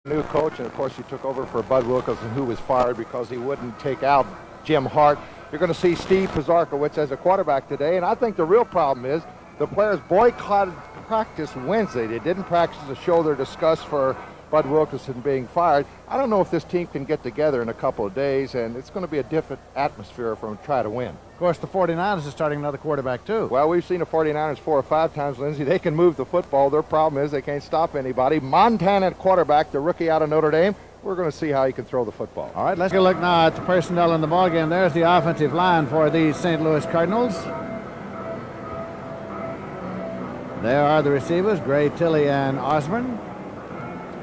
New coach, and of course he took over for Bud Wilkinson, who was fired because he wouldn't take out Jim Hart. You're going to see Steve Pisarkiewicz as a quarterback today, and I think the real problem is the players boycotted practice Wednesday. They didn't practice to show their disgust for Bud Wilkinson being fired. I don't know if this team can get together in a couple of days, and it's going to be a different atmosphere for them to try to win. Of course, the 49ers are starting another quarterback, too. Well, we've seen the 49ers 4 or 5 times, Lindsey. They can move the football. Their problem is they can't stop anybody. Montana at quarterback, the rookie out of Notre Dame. We're going to see how he can throw the football. All right, let's take a look now at the personnel in the ballgame. There's the offensive line for the St. Louis Cardinals. There are the receivers, Gray, Tilley, and Osborne.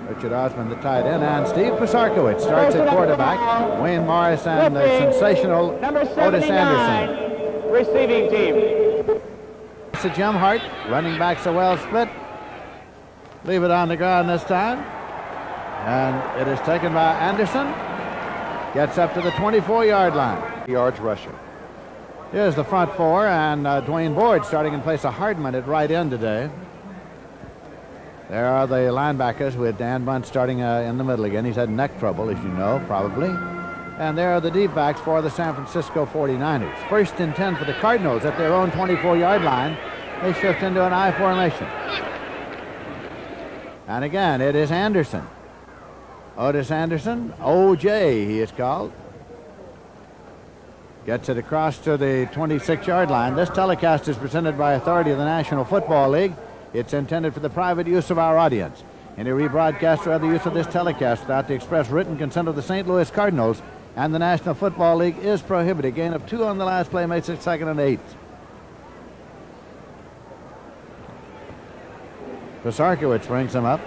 Richard Osborne, the tight end, and Steve Pisarkiewicz starts at quarterback. Wayne Morris and the sensational Otis Anderson. Receiving team. It's a Jim Hart. Running backs are well split. Leave it on the ground this time. And it is taken by Anderson. Gets up to the 24-yard line. Yards rushing. Here's the front four, and Dwayne Board starting in place of Hardman at right end today. There are the linebackers with Dan Bunt starting in the middle again. He's had neck trouble, as you know, probably. And there are the deep backs for the San Francisco 49ers. First and 10 for the Cardinals at their own 24-yard line. They shift into an I formation. And again, it is Anderson. Otis Anderson, OJ he is called. Gets it across to the 26-yard line. This telecast is presented by authority of the National Football League. It's intended for the private use of our audience. Any rebroadcast or other use of this telecast without the express written consent of the St. Louis Cardinals and the National Football League is prohibited. Gain of 2 on the last play makes it 2nd and 8. Pisarkiewicz brings him up.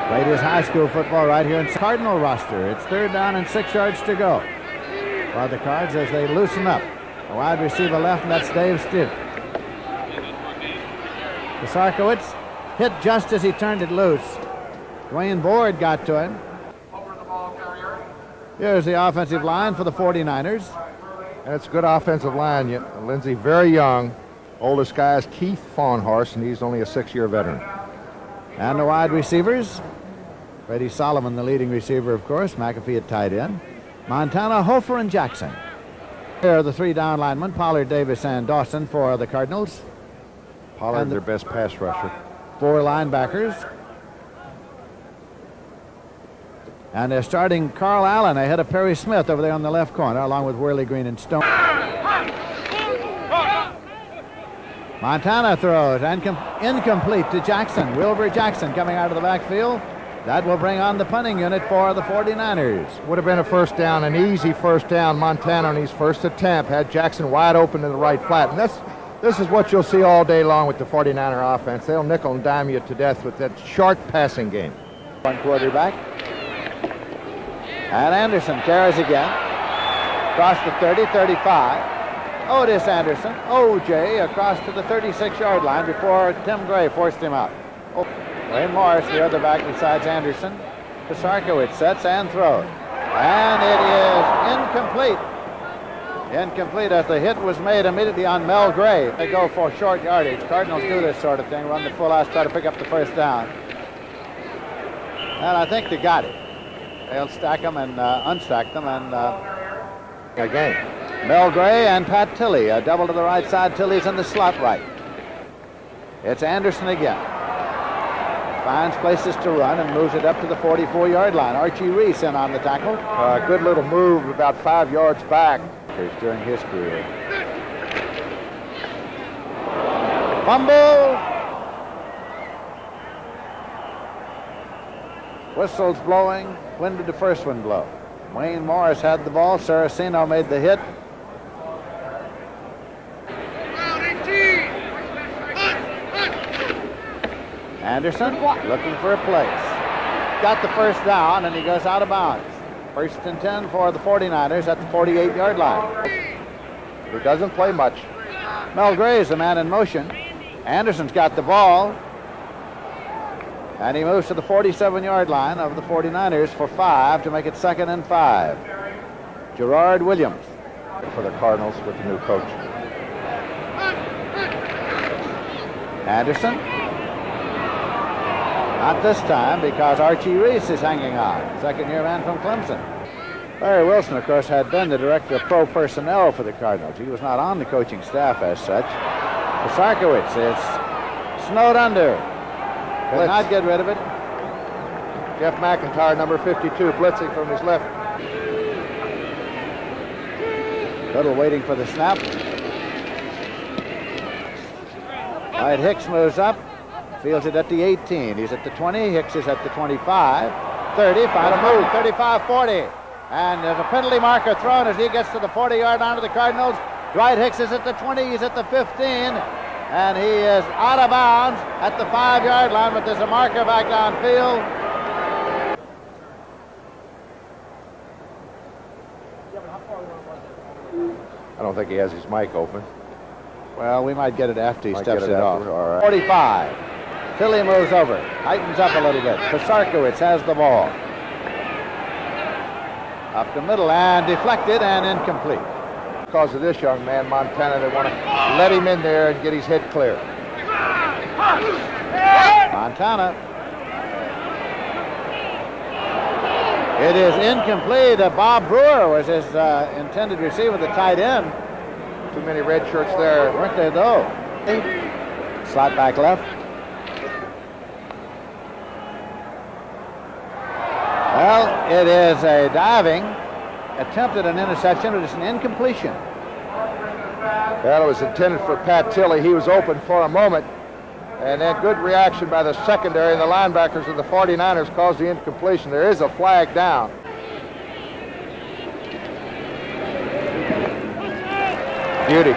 Played his high school football right here in the Cardinal roster. It's 3rd down and 6 yards to go for the Cards as they loosen up. A wide receiver left, and that's Dave Stitt. Pisarkiewicz hit just as he turned it loose. Dwayne Board got to him. Here's the offensive line for the 49ers. And it's a good offensive line, Lindsey. Very young. Oldest guy is Keith Fawnhorse, and he's only a 6-year veteran. And the wide receivers. Freddie Solomon, the leading receiver, of course. McAfee at tight end. Montana, Hofer, and Jackson. Here are the 3 down linemen, Pollard, Davis, and Dawson for the Cardinals. Pollard, their best pass rusher. 4 linebackers. And they're starting Carl Allen ahead of Perry Smith over there on the left corner, along with Worley Green and Stone. Montana throws, and incomplete to Jackson. Wilbur Jackson coming out of the backfield. That will bring on the punting unit for the 49ers. Would have been a first down, an easy first down. Montana on his first attempt had Jackson wide open in the right flat. And this is what you'll see all day long with the 49er offense. They'll nickel and dime you to death with that short passing game. One quarterback. And Anderson carries again. Across the 30, 35. Otis Anderson, OJ, across to the 36-yard line before Tim Gray forced him out. Wayne Morris, the other back besides Anderson. Pisarkiewicz sets and throws. And it is incomplete. Incomplete as the hit was made immediately on Mel Gray. They go for short yardage. Cardinals do this sort of thing, run the full house, try to pick up the first down. And I think they got it. They'll stack them and unstack them and again. Mel Gray and Pat Tilley, a double to the right side. Tilley's in the slot right. It's Anderson again. Finds places to run and moves it up to the 44-yard line. Archie Reese in on the tackle. Good little move about 5 yards back. During his career. Fumble! Whistles blowing. When did the first one blow? Wayne Morris had the ball. Saraceno made the hit. Anderson looking for a place. Got the first down, and he goes out of bounds. First and 10 for the 49ers at the 48-yard line. He doesn't play much. Mel Gray is the man in motion. Anderson's got the ball. And he moves to the 47-yard line of the 49ers for 5 to make it 2nd and 5. Gerard Williams. For the Cardinals with the new coach. Anderson Not this time, because Archie Reese is hanging on, second-year man from Clemson. Larry Wilson, of course, had been the director of pro personnel for the Cardinals. He was not on the coaching staff as such. Pisarkiewicz is snowed under. Could not get rid of it. Jeff McIntyre, number 52, blitzing from his left. Little waiting for the snap. Dwight Hicks moves up. Fields it at the 18. He's at the 20. Hicks is at the 25. 30. Final move. 35, 40. And there's a penalty marker thrown as he gets to the 40-yard line of the Cardinals. Dwight Hicks is at the 20. He's at the 15. And he is out of bounds at the 5-yard line, but there's a marker back downfield. I don't think he has his mic open. Well, we might get it after he Might steps get it it off. after, all right. 45. Philly moves over. Tightens up a little bit. Pisarkiewicz has the ball. Up the middle and deflected and incomplete. Because of this young man, Montana, they want to let him in there and get his head clear. Montana. It is incomplete. Bob Brewer was his intended receiver, the tight end. Too many red shirts there. Weren't there, though? Slot back left. Well, it is a diving attempt at an interception. It is an incompletion. Well, it was intended for Pat Tilley. He was open for a moment. And then good reaction by the secondary and the linebackers of the 49ers caused the incompletion. There is a flag down. Beauty.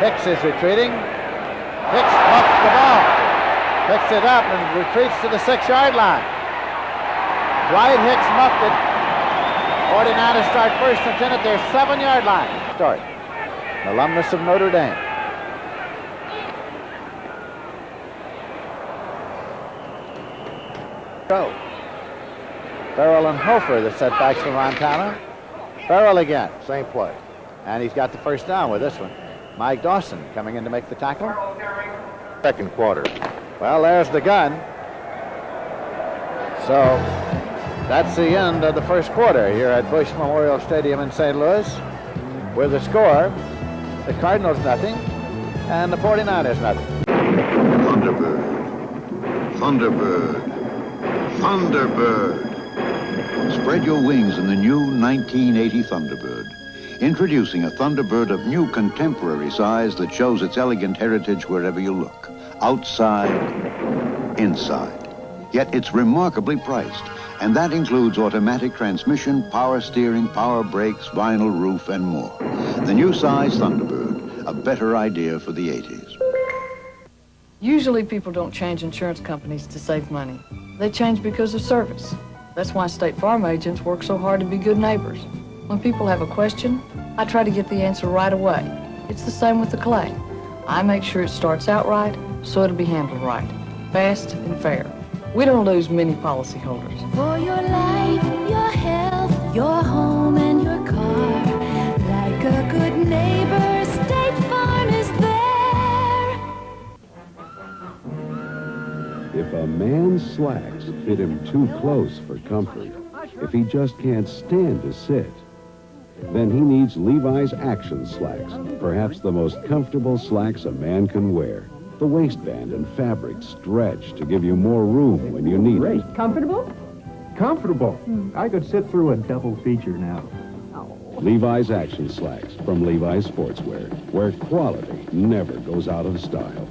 Hicks is retreating. Hicks muffs the ball. Picks it up and retreats to the 6-yard line. Dwight Hicks muffed it. 49ers start first and 10 at their 7-yard line. Start. An alumnus of Notre Dame. Go. Farrell and Hofer, the setbacks for Montana. Farrell again. Same play. And he's got the first down with this one. Mike Dawson coming in to make the tackle. Second quarter. Well, there's the gun. So that's the end of the first quarter here at Bush Memorial Stadium in St. Louis. With the score, the Cardinals nothing, and the 49ers nothing. Thunderbird, Thunderbird, Thunderbird. Spread your wings in the new 1980 Thunderbird. Introducing a Thunderbird of new contemporary size that shows its elegant heritage wherever you look. Outside, inside. Yet it's remarkably priced. And that includes automatic transmission, power steering, power brakes, vinyl roof, and more. The new size Thunderbird, a better idea for the 80s. Usually people don't change insurance companies to save money. They change because of service. That's why State Farm agents work so hard to be good neighbors. When people have a question, I try to get the answer right away. It's the same with the claim. I make sure it starts out right, so it'll be handled right, fast and fair. We don't lose many policyholders. For your life, your health, your home, and your car. Like a good neighbor, State Farm is there. If a man's slacks fit him too close for comfort, if he just can't stand to sit, then he needs Levi's Action Slacks, perhaps the most comfortable slacks a man can wear. The waistband and fabric stretch to give you more room when you need it. Comfortable? Comfortable. I could sit through a double feature now. Levi's Action Slacks from Levi's Sportswear, where quality never goes out of style.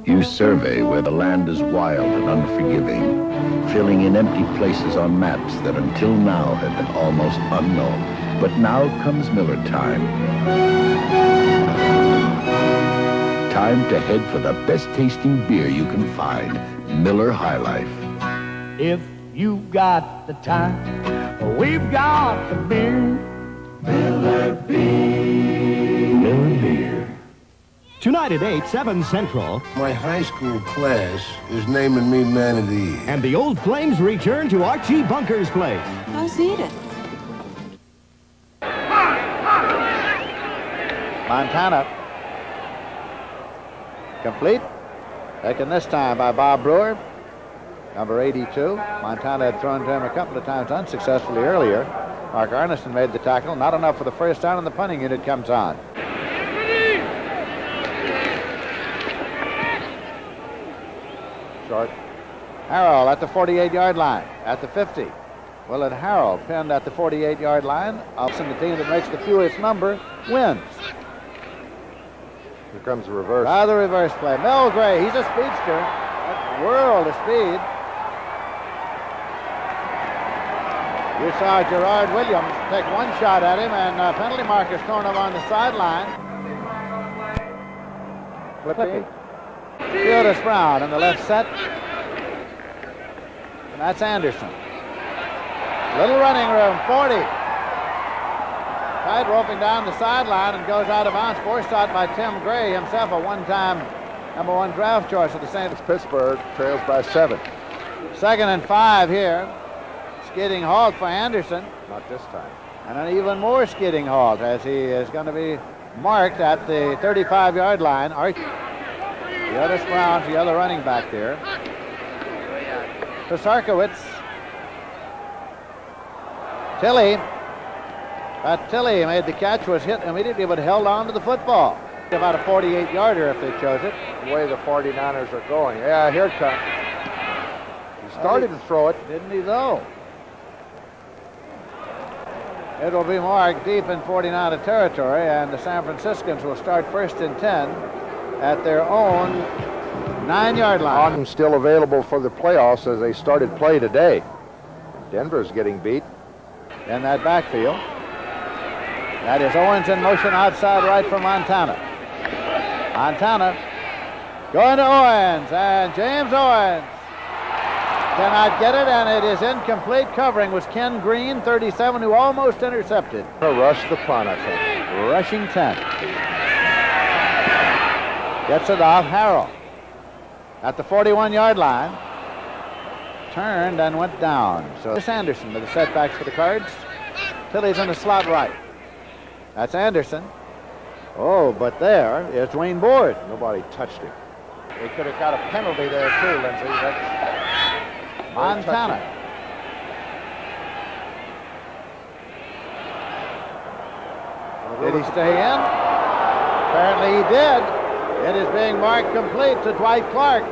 You survey where the land is wild and unforgiving, filling in empty places on maps that until now have been almost unknown. But now comes Miller time. Time to head for the best tasting beer you can find, Miller High Life. If you've got the time, we've got the beer. Miller Beer. Miller Beer. Tonight at 8, 7 Central. My high school class is naming me Man of the Year. And the Old Flames return to Archie Bunker's place. How's Edith? Montana. Complete. Taken this time by Bob Brewer. number 82. Montana had thrown to him a couple of times unsuccessfully earlier. Mark Arneson made the tackle. Not enough for the first down, and the punting unit comes on. Short. Harrell at the 48-yard line, at the 50. Willard Harrell pinned at the 48-yard line. And the team that makes the fewest number wins. Here comes the reverse. The reverse play. Mel Gray, he's a speedster. That world of speed. You saw Gerard Williams take one shot at him, and penalty markers thrown him on the sideline. Clippy. Theodis Brown in the left set. And that's Anderson. Little running room, 40. Tight roping down the sideline and goes out of bounds. Forced out by Tim Gray, himself a one-time #1 draft choice of the St. Pittsburgh trails by 7. 2nd and 5 here. Skidding halt for Anderson. Not this time. And an even more skidding halt as he is going to be marked at the 35-yard line. Theodis Brown's the other running back there. Pisarkiewicz. Tilley. Tilley made the catch, was hit immediately, but held on to the football. About a 48-yarder if they chose it. The way the 49ers are going. Yeah, here it comes. He started to throw it. Didn't he, though? It will be marked deep in 49er territory, and the San Franciscans will start 1st and 10 at their own 9-yard line. On still available for the playoffs as they started play today. Denver's getting beat. In that backfield. That is Owens in motion outside right for Montana. Montana going to Owens, and James Owens cannot get it, and it is incomplete. Covering was Ken Green, 37, who almost intercepted. Rush the punt, I think. Rushing 10. Gets it off Harrell at the 41-yard line. Turned and went down. So this Anderson with the setbacks for the Cards. Tilley's in the slot right. That's Anderson. Oh, but there is Dwayne Board. Nobody touched him. They could have got a penalty there too, Lindsey. Montana. Did he stay in? Apparently he did. It is being marked complete to Dwight Clark.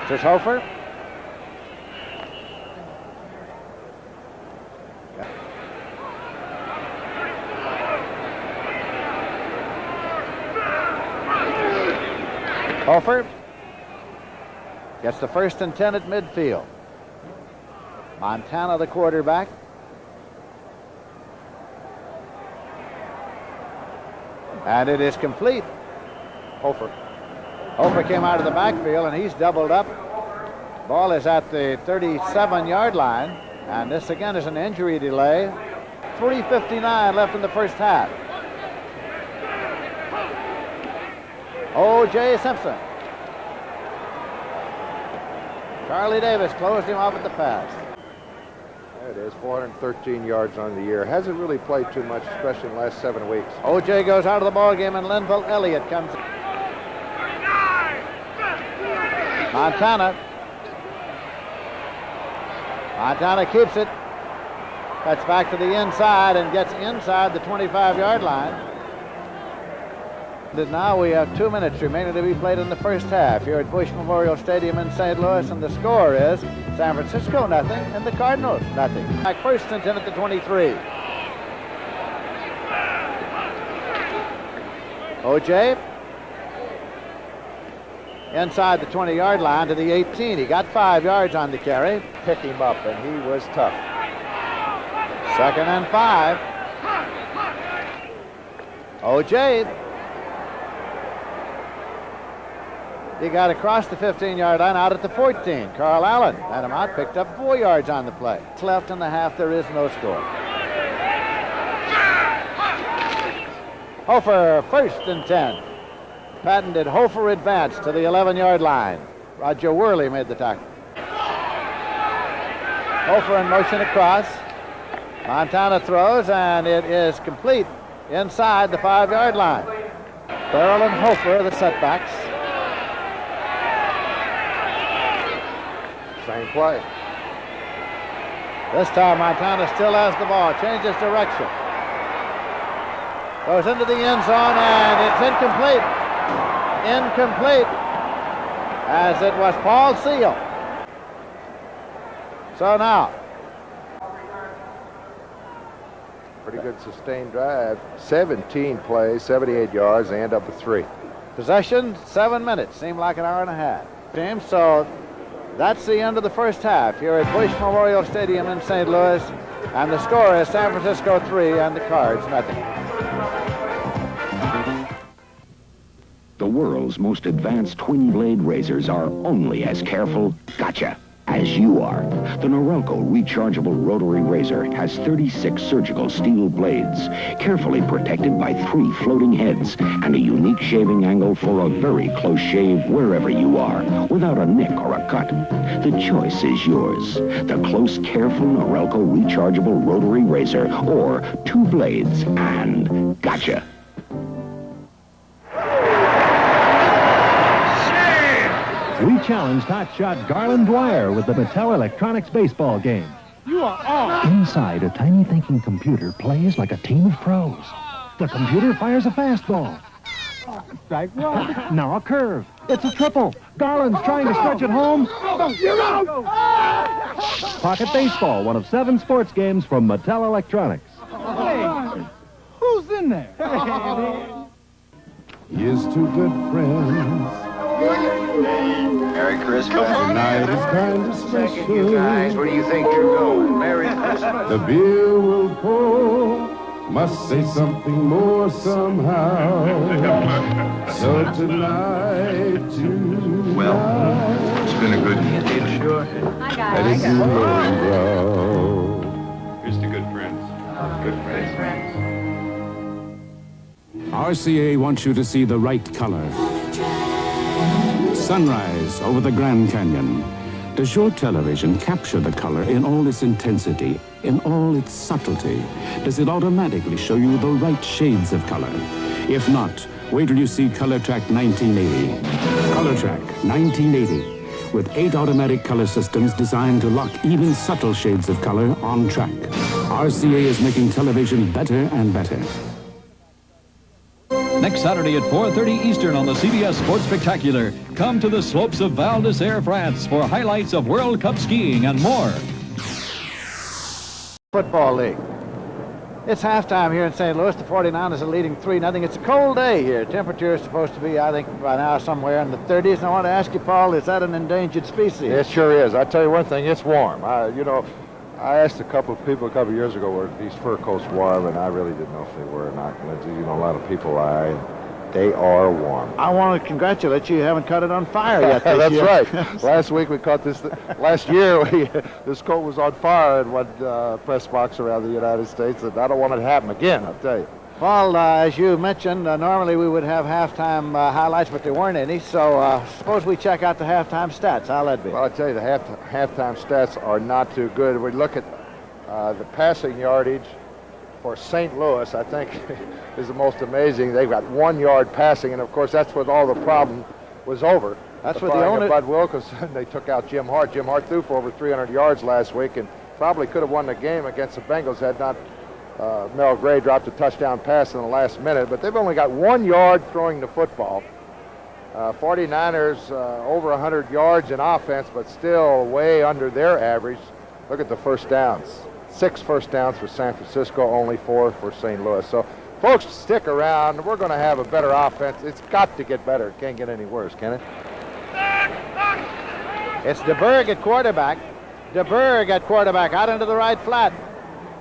This is Hofer. Hofer gets the 1st and 10 at midfield. Montana, the quarterback. And it is complete. Hofer came out of the backfield, and he's doubled up. Ball is at the 37-yard line, and this again is an injury delay. 3:59 left in the first half. O.J. Simpson. Charlie Davis closed him off at the pass. There it is, 413 yards on the year. Hasn't really played too much, especially in the last 7 weeks. O.J. goes out of the ball game, and Linville Elliott comes in. Montana keeps it. Cuts back to the inside and gets inside the 25-yard line. And now we have 2 minutes remaining to be played in the first half here at Bush Memorial Stadium in St. Louis, and the score is San Francisco nothing and the Cardinals nothing. Back 1st and 10 at the 23. O.J. inside the 20-yard line to the 18. He got 5 yards on the carry. Pick him up, and he was tough. 2nd and 5. O.J. He got across the 15-yard line out at the 14. Carl Allen had him out, picked up 4 yards on the play. It's left in the half, there is no score. Hofer, 1st and 10. Patented Hofer advance to the 11-yard line. Roger Worley made the tackle. Hofer in motion across. Montana throws, and it is complete inside the 5-yard line. Farrell and Hofer, the setbacks. Same play. This time Montana still has the ball, changes direction. Goes into the end zone, and it's incomplete. Incomplete, as it was Paul Seal. So now, pretty good sustained drive. 17 plays, 78 yards. They end up with 3. possession, 7 minutes. Seemed like an hour and a half. James, so that's the end of the first half here at Bush Memorial Stadium in St. Louis. And the score is San Francisco 3 and the Cards nothing. The world's most advanced twin-blade razors are only as careful, gotcha, as you are. The Norelco rechargeable rotary razor has 36 surgical steel blades, carefully protected by 3 floating heads, and a unique shaving angle for a very close shave wherever you are, without a nick or a cut. The choice is yours. The close, careful Norelco rechargeable rotary razor, or 2 blades and gotcha. We challenged hotshot Garland Dwyer with the Mattel Electronics baseball game. You are on. Inside, a tiny thinking computer plays like a team of pros. The computer fires a fastball. Strike one. Now a curve. It's a triple. Garland's trying to stretch it home. You're out. Pocket Baseball, one of 7 sports games from Mattel Electronics. Hey, who's in there? Here's 2 good friends. Merry Christmas. Tonight is kind of special. Where do you think you're going? Merry Christmas. The beer will pour. Must say something more somehow. So tonight, Well, it's been a good year. Sure. let it grow. Here's to good friends. Good friends. RCA wants you to see the right color. Sunrise over the Grand Canyon. Does your television capture the color in all its intensity, in all its subtlety? Does it automatically show you the right shades of color? If not, wait till you see Color Track 1980. Color Track 1980, with 8 automatic color systems designed to lock even subtle shades of color on track. RCA is making television better and better. Next Saturday at 4:30 Eastern on the CBS Sports Spectacular. Come to the slopes of Val d'Isère, France for highlights of World Cup skiing and more. Football League. It's halftime here in St. Louis. The 49ers are leading 3-0. It's a cold day here. Temperature is supposed to be, I think, by now somewhere in the 30s. And I want to ask you, Paul, is that an endangered species? It sure is. I tell you one thing, it's warm. I asked a couple of people a couple of years ago, were these fur coats warm, and I really didn't know if they were or not. A lot of people lie. They are warm. I want to congratulate you. You haven't caught it on fire yet this That's year. right. Last week we caught this. Last year this coat was on fire in one press box around the United States, and I don't want it to happen again, I'll tell you. Paul, as you mentioned, normally we would have halftime highlights, but there weren't any. So suppose we check out the halftime stats. How'll that be? Well, I tell you, the halftime stats are not too good. We look at the passing yardage for St. Louis, I think, is the most amazing. They've got 1 yard passing, and of course that's what all the problem was over. That's the what the owner. Bud Wilkinson. They took out Jim Hart. Jim Hart threw for over 300 yards last week, and probably could have won the game against the Bengals had not Mel Gray dropped a touchdown pass in the last minute. But they've only got 1 yard throwing the football. 49ers over 100 yards in offense, but still way under their average. Look at the first downs. 6 first downs for San Francisco, only 4 for St. Louis. So, folks, stick around. We're going to have a better offense. It's got to get better. It can't get any worse, can it? It's DeBerg at quarterback. DeBerg at quarterback, out into the right flat.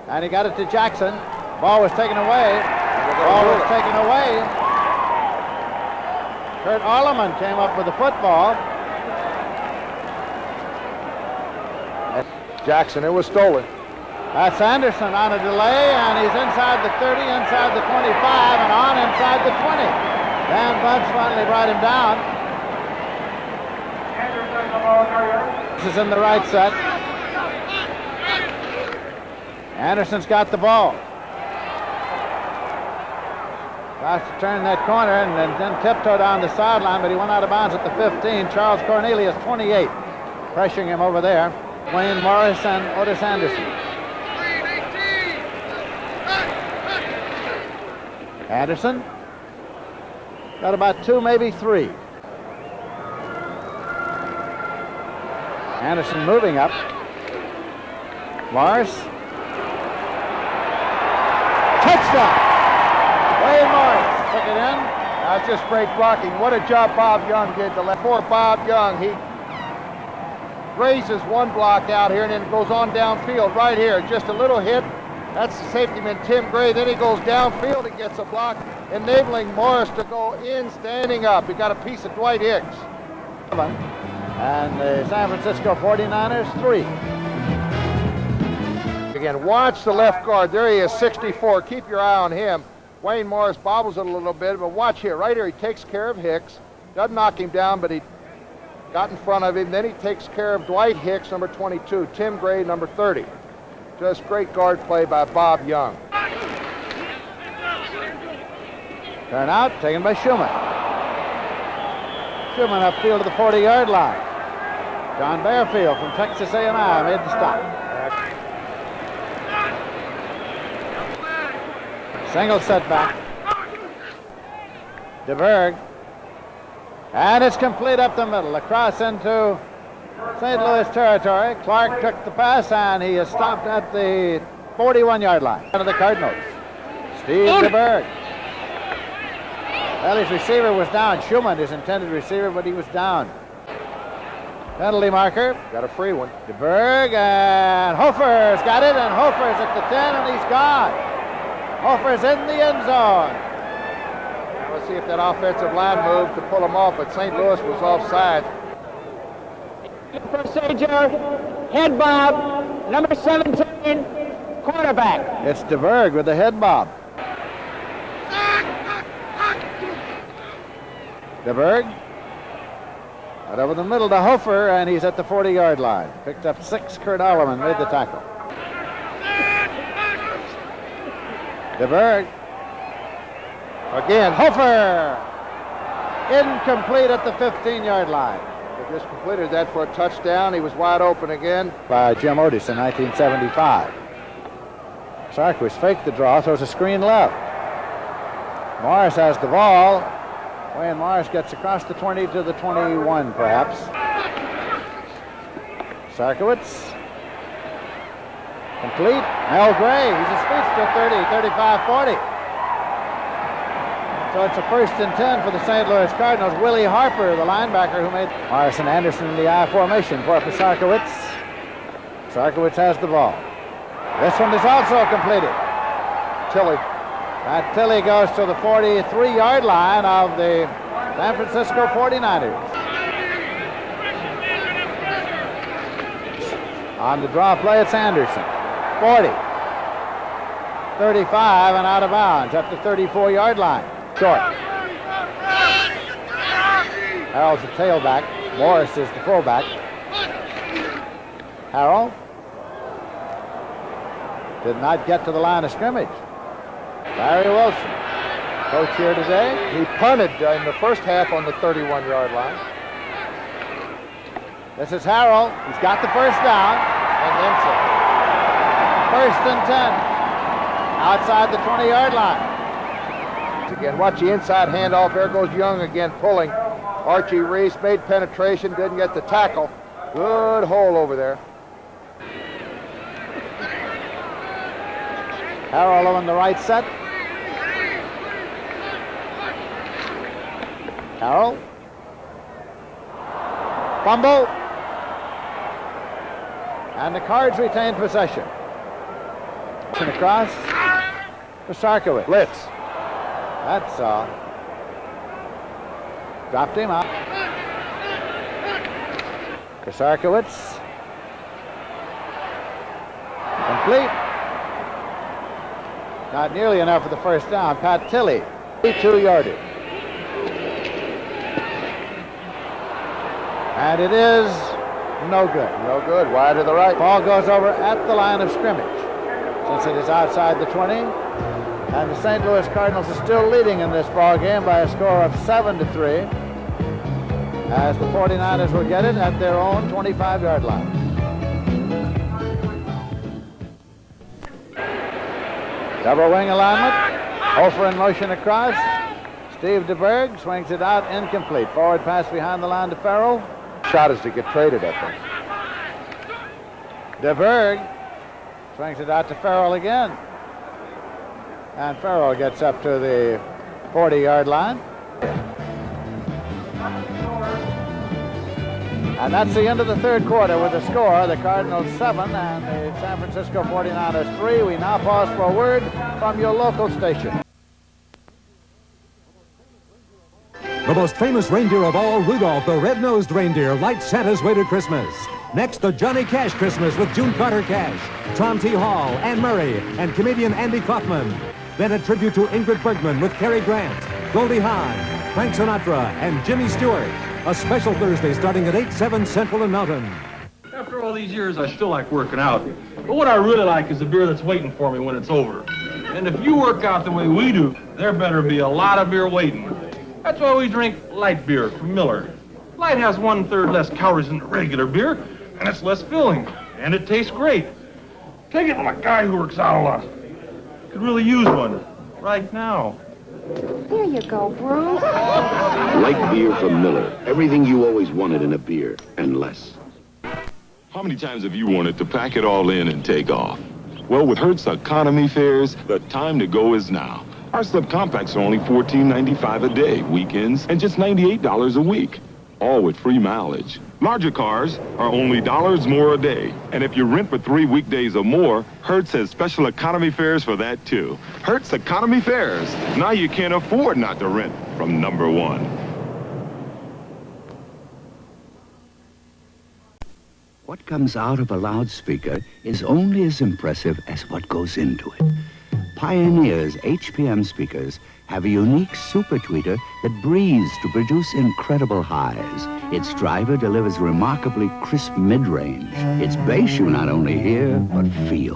And he got it to Jackson. Ball was taken away. Kurt Alleman came up with the football. Jackson, it was stolen. That's Anderson on a delay, and he's inside the 30, inside the 25, and on inside the 20. Dan Bunch finally brought him down. This is in the right set. Anderson's got the ball. Tries to turn that corner and then tiptoe down the sideline, but he went out of bounds at the 15. Charles Cornelius, 28, pressuring him over there. Wayne Morris and Otis Anderson. Anderson got about 2, maybe 3. Anderson moving up. Morris. Touchdown! Wayne Morris took it in. That's just great blocking. What a job Bob Young did to let poor Bob Young. He raises one block out here and then goes on downfield right here. Just a little hit. That's the safetyman Tim Gray. Then he goes downfield and gets a block, enabling Morris to go in standing up. He got a piece of Dwight Hicks. And the San Francisco 49ers, 3. Again, watch the left guard. There he is, 64. Keep your eye on him. Wayne Morris bobbles it a little bit, but watch here. Right here, he takes care of Hicks. Doesn't knock him down, but he got in front of him. Then he takes care of Dwight Hicks, number 22. Tim Gray, number 30. Just great guard play by Bob Young. Turn out, taken by Schumann. Schumann upfield to the 40-yard line. John Bearfield from Texas A&M made the stop. Single setback. DeBerg. And it's complete up the middle, across into St. Louis territory. Clark took the pass, and he is stopped at the 41-yard line. Of the Cardinals. Steve DeBerg. Well, his receiver was down. Schumann, his intended receiver, but he was down. Penalty marker. Got a free one. DeBerg, and Hofer's got it, and Hofer's at the 10, and he's gone. Hofer's in the end zone. Now let's see if that offensive line moved to pull him off, but St. Louis was offside. Procedure, head bob, number 17, quarterback. It's DeBerg with the head bob. DeBerg. Right over the middle to Hofer, and he's at the 40-yard line. Picked up 6. Kurt Alleman made the tackle. DeBerg. Again, Hofer. Incomplete at the 15-yard line. They just completed that for a touchdown. He was wide open again. By Jim Otis in 1975. Pisarkiewicz faked the draw, throws a screen left. Morris has the ball. Wayne Morris gets across the 20 to the 21, perhaps. Pisarkiewicz. Complete. Mel Gray, he's a speedster, 30, 35, 40. So it's a 1st and 10 for the St. Louis Cardinals. Willie Harper, the linebacker who made Morris and Anderson in the I formation for Pisarkiewicz. Pisarkiewicz has the ball. This one is also completed. Tilley. That Tilley goes to the 43-yard line of the San Francisco 49ers. On the draw play, it's Anderson. 40. 35 and out of bounds at the 34-yard line. Short. Harrell's the tailback. Morris is the fullback. Harrell did not get to the line of scrimmage. Larry Wilson, coach here today. He punted in the first half on the 31-yard line. This is Harrell. He's got the first down. And then some. 1st and 10. Outside the 20-yard line. Again, watch the inside handoff. There goes Young again pulling. Archie Reese made penetration, didn't get the tackle. Good hole over there. Harrell on the right set. Harrell. Fumble. And the Cards retain possession. And across. Pisarkiewicz. Blitz. That's all. Dropped him out. Pisarkiewicz. Complete. Not nearly enough for the first down. Pat Tilley, 2-yarder. And it is no good. No good. Wide to the right. Ball goes over at the line of scrimmage. Since it is outside the 20, And the St. Louis Cardinals are still leading in this ball game by a score of 7-3, as the 49ers will get it at their own 25-yard line. Double wing alignment. Hofer in motion across. Steve DeBerg swings it out, incomplete. Forward pass behind the line to Farrell. Shot is to get traded, I think. DeBerg swings it out to Farrell again. And Farrell gets up to the 40-yard line. And that's the end of the third quarter with the score, the Cardinals 7 and the San Francisco 49ers 3. We now pause for a word from your local station. The most famous reindeer of all, Rudolph the red-nosed reindeer, lights Santa's way to Christmas. Next, the Johnny Cash Christmas with June Carter Cash, Tom T. Hall, Anne Murray, and comedian Andy Kaufman. Then a tribute to Ingrid Bergman with Cary Grant, Goldie Hawn, Frank Sinatra, and Jimmy Stewart. A special Thursday starting at 8/7 Central and Mountain. After all these years, I still like working out. But what I really like is the beer that's waiting for me when it's over. And if you work out the way we do, there better be a lot of beer waiting. That's why we drink light beer from Miller. Light has 1/3 less calories than regular beer, and it's less filling, and it tastes great. Take it from a guy who works out a lot. Could really use one right now. Here you go, Bruce. Light beer from Miller. Everything you always wanted in a beer, and less. How many times have you wanted to pack it all in and take off? Well, with Hertz Economy Fares, the time to go is now. Our subcompacts are only $14.95 a day, weekends, and just $98 a week. All with free mileage. Larger cars are only $1 more a day. And if you rent for 3 weekdays or more, Hertz has special economy fares for that too. Hertz Economy Fares. Now you can't afford not to rent from number one. What comes out of a loudspeaker is only as impressive as what goes into it. Pioneer's HPM speakers have a unique super tweeter that breathes to produce incredible highs. Its driver delivers remarkably crisp mid-range. Its bass you not only hear, but feel.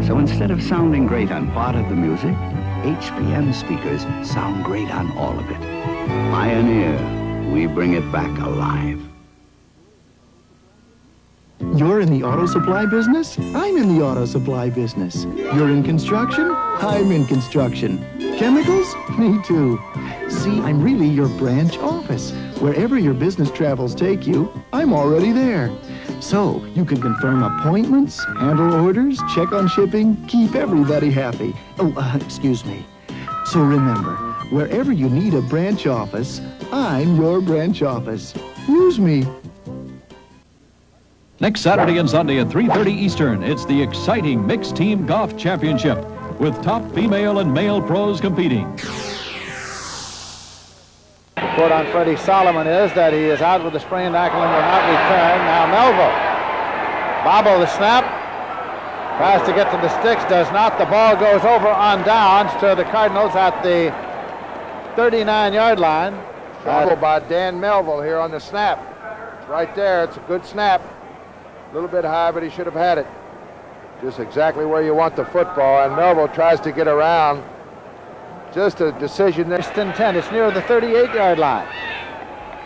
So instead of sounding great on part of the music, HPM speakers sound great on all of it. Pioneer, we bring it back alive. You're in the auto supply business? I'm in the auto supply business. You're in construction? I'm in construction. Chemicals? Me too. See, I'm really your branch office. Wherever your business travels take you, I'm already there. So you can confirm appointments, handle orders, check on shipping, keep everybody happy. Oh, excuse me. So remember, wherever you need a branch office, I'm your branch office. Use me. Next Saturday and Sunday at 3:30 Eastern, it's the exciting Mixed Team Golf Championship with top female and male pros competing. Report on Freddie Solomon is that he is out with a sprained ankle and will not return. Now Melville. Bobble the snap. Tries to get to the sticks, does not. The ball goes over on downs to the Cardinals at the 39-yard line. Trouble by Dan Melville here on the snap. Right there, it's a good snap. A little bit high, but he should have had it. Just exactly where you want the football, and Melville tries to get around. Just a decision there. First and 10, it's near the 38-yard line.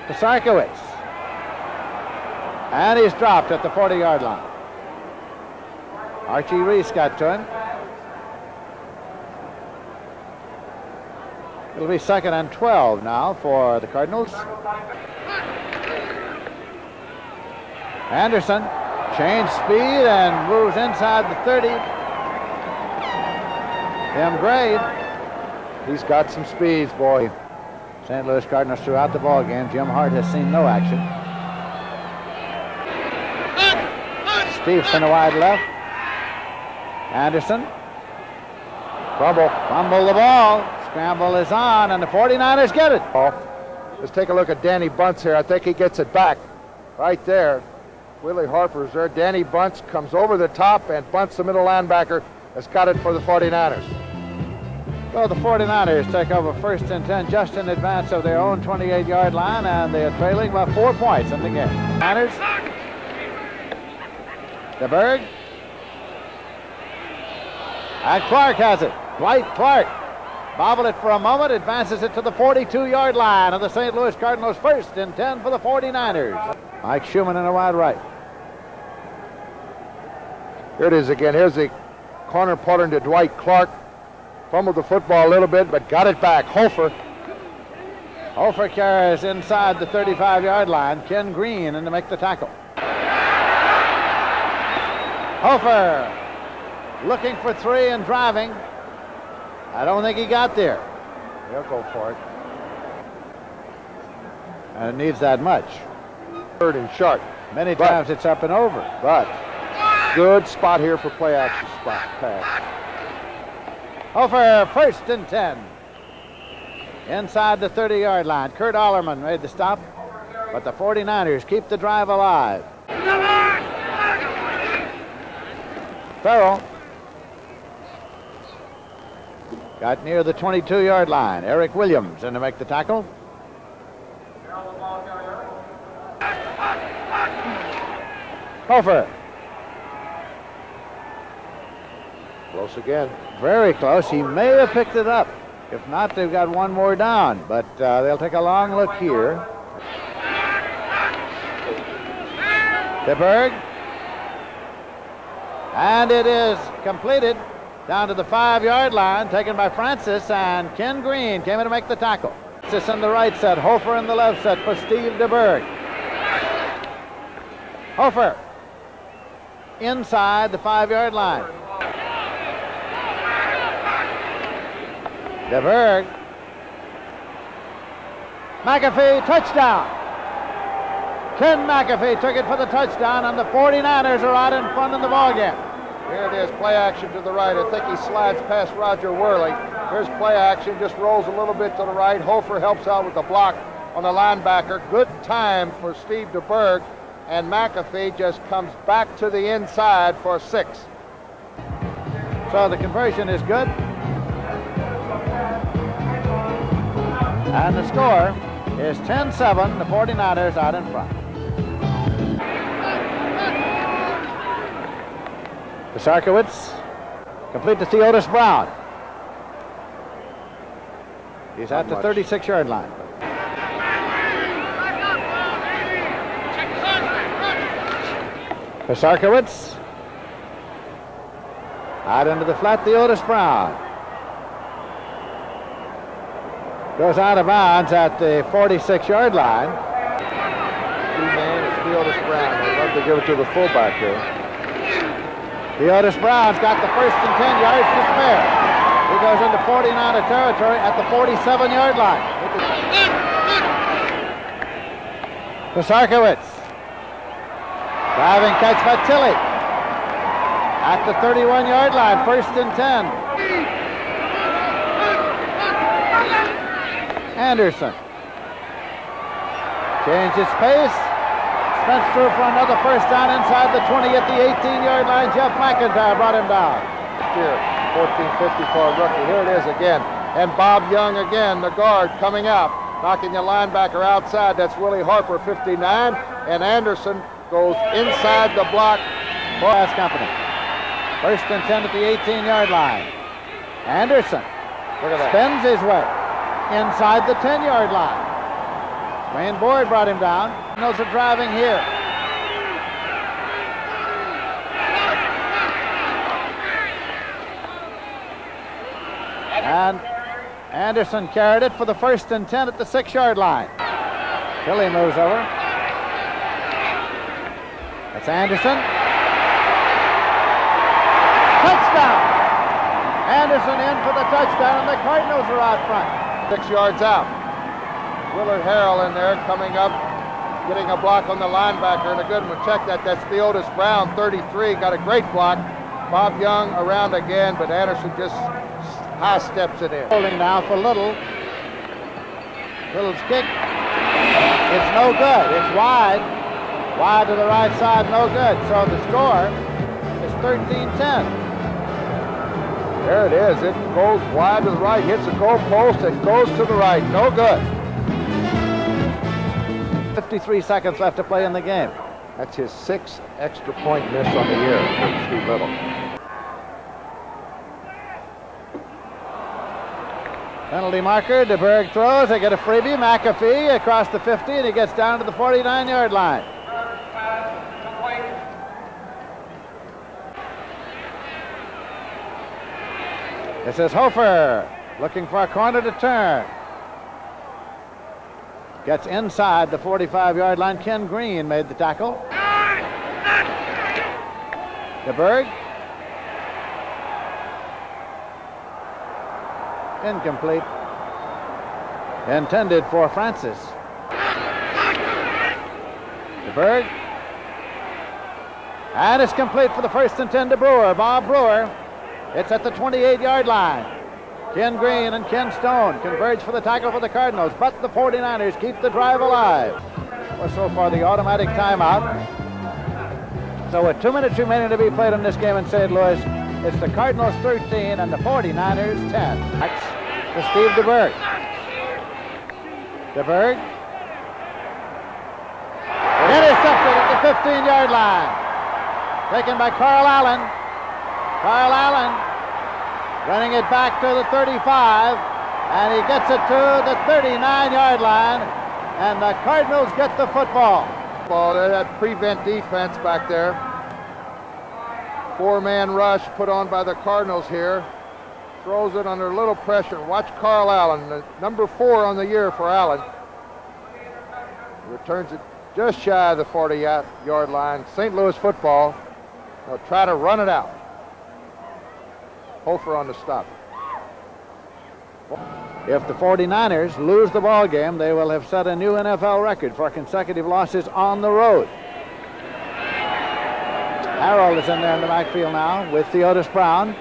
Pisarkiewicz. And he's dropped at the 40-yard line. Archie Reese got to him. It'll be 2nd and 12 now for the Cardinals. Anderson changed speed and moves inside the 30. Tim Gray. He's got some speeds, boy. St. Louis Cardinals throughout the ball game. Jim Hart has seen no action. Stevenson wide left. Anderson. Fumble the ball. Scramble is on, and the 49ers get it. Let's take a look at Danny Bunce here. I think he gets it back right there. Willie Harper's there. Danny Bunce comes over the top, and Bunce, the middle linebacker, has got it for the 49ers. So the 49ers take over 1st and 10 just in advance of their own 28-yard line, and they are trailing by 4 points in the game. Niners. DeBerg. And Clark has it. Dwight Clark bobbled it for a moment, advances it to the 42-yard line of the St. Louis Cardinals. 1st and 10 for the 49ers. Mike Schumann in a wide right. Here it is again. Here's the corner putter into Dwight Clark. Fumbled the football a little bit, but got it back. Hofer. Hofer carries inside the 35-yard line. Ken Green in to make the tackle. Hofer looking for 3 and driving. I don't think he got there. He'll go for it. And it needs that much. 3rd and short. Many times it's up and over. But good spot here for play action spot pass. Hofer, 1st and 10. Inside the 30-yard line. Kurt Ollerman made the stop, but the 49ers keep the drive alive. Farrell got near the 22-yard line. Eric Williams in to make the tackle. Hofer. Close again. Very close. He may have picked it up. If not, they've got one more down, but they'll take a long look here. DeBerg. And it is completed down to the 5-yard line, taken by Francis, and Ken Green came in to make the tackle. Francis in the right set, Hofer in the left set for Steve DeBerg. Hofer inside the 5-yard line. DeBerg. McAfee, touchdown. Ken McAfee took it for the touchdown, and the 49ers are out in front in the ballgame. Here it is, play action to the right. I think he slides past Roger Worley. Here's play action, just rolls a little bit to the right. Hofer helps out with the block on the linebacker. Good time for Steve DeBerg, and McAfee just comes back to the inside for 6. So the conversion is good. And the score is 10-7, the 49ers out in front. Pisarkiewicz, complete to Theodis Brown. He's at the 36-yard line. Pisarkiewicz, out into the flat, Theodis Brown. Goes out of bounds at the 46-yard line. Two-man is Theodis Brown. I'd love to give it to the fullback here. Theodis Brown's got the 1st and 10 yards to spare. He goes into 49er territory at the 47-yard line. Pisarkiewicz. Driving catch by Tilley. At the 31-yard line, 1st and 10. Anderson. Changes pace. Spence through for another 1st down inside the 20 at the 18-yard line. Jeff McIntyre brought him down. Here, 1450 for a rookie. Here it is again. And Bob Young again, the guard, coming out, knocking the linebacker outside. That's Willie Harper, 59. And Anderson goes inside the block for Fast Company. 1st and 10 at the 18-yard line. Anderson spins his way inside the 10-yard line. Wayne Boyd brought him down. Cardinals are driving here. And Anderson carried it for the 1st and 10 at the 6-yard line. Tilley moves over. That's Anderson. Touchdown! Anderson in for the touchdown, and the Cardinals are out front. 6 yards out. Willard Harrell in there coming up, getting a block on the linebacker, and a good one. Check that. That's Theodis Brown, 33. Got a great block. Bob Young around again, but Anderson just high steps it in. Holding now for Little. Little's kick. It's no good. It's wide. Wide to the right side, no good. So the score is 13-10. There it is. It goes wide to the right, hits the goal post, and goes to the right. No good. 53 seconds left to play in the game. That's his 6th extra point miss on the year for Steve Little. Penalty marker. DeBerg throws. They get a freebie. McAfee across the 50, and he gets down to the 49-yard line. This is Hofer looking for a corner to turn. Gets inside the 45-yard line. Ken Green made the tackle. DeBerg. Incomplete. Intended for Francis. DeBerg. And it's complete for the first and 10 to Brewer. Bob Brewer. It's at the 28-yard line. Ken Green and Ken Stone converge for the tackle for the Cardinals, but the 49ers keep the drive alive. Well, so far the automatic timeout. So with 2 minutes remaining to be played in this game in St. Louis, it's the Cardinals 13 and the 49ers 10. That's to Steve DeBerg. DeBerg. Intercepted at the 15-yard line. Taken by Carl Allen. Carl Allen running it back to the 35, and he gets it to the 39-yard line, and the Cardinals get the football. That prevent defense back there. 4-man rush put on by the Cardinals here. Throws it under a little pressure. Watch Carl Allen, the number 4 on the year for Allen. Returns it just shy of the 40-yard line. St. Louis football. They'll try to run it out. Hofer on the stop. If the 49ers lose the ball game, they will have set a new NFL record for consecutive losses on the road. Harold is in there in the backfield now with Theodis Brown.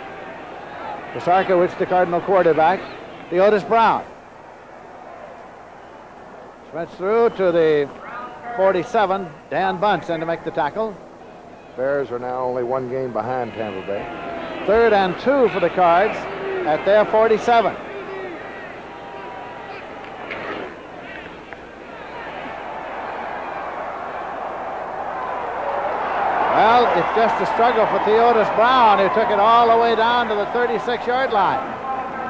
Pisarkiewicz, the Cardinal quarterback. Theodis Brown. Switch through to the 47. Dan Bunce in to make the tackle. Bears are now only 1 game behind Tampa Bay. 3rd and 2 for the Cards at their 47. Well, it's just a struggle for Theodis Brown, who took it all the way down to the 36-yard line.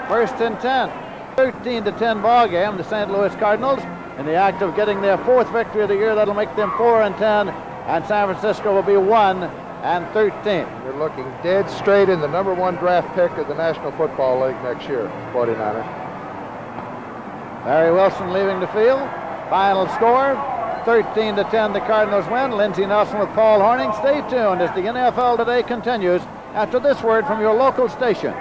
1st and 10. 13-10 ball game. The St. Louis Cardinals in the act of getting their 4th victory of the year. That'll make them 4-10, and San Francisco will be 1-13. You're looking dead straight in the number 1 draft pick of the National Football League next year, 49ers. Barry Wilson leaving the field. Final score, 13-10, the Cardinals win. Lindsey Nelson with Paul Horning. Stay tuned as the NFL Today continues after this word from your local station.